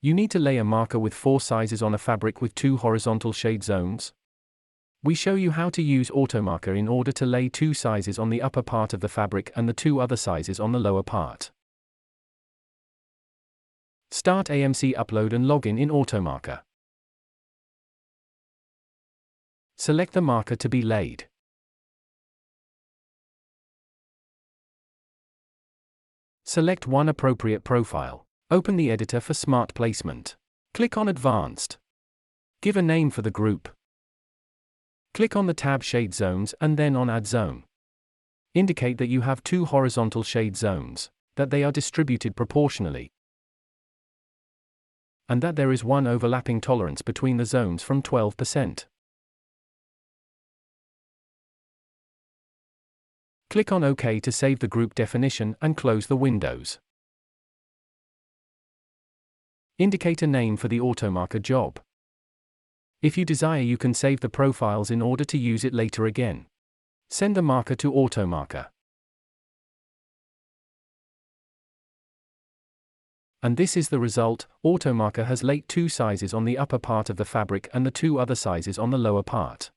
You need to lay a marker with 4 sizes on a fabric with 2 horizontal shade zones. We show you how to use AutoMarker in order to lay 2 sizes on the upper part of the fabric and the 2 other sizes on the lower part. Start AMC upload and login in AutoMarker. Select the marker to be laid. Select one appropriate profile. Open the editor for Smart Placement. Click on Advanced. Give a name for the group. Click on the tab Shade Zones and then on Add Zone. Indicate that you have 2 horizontal shade zones, that they are distributed proportionally, and that there is one overlapping tolerance between the zones from 12%. Click on OK to save the group definition and close the windows. Indicate a name for the AutoMarker job. If you desire, you can save the profiles in order to use it later again. Send the marker to AutoMarker. And this is the result. AutoMarker has laid 2 sizes on the upper part of the fabric and the 2 other sizes on the lower part.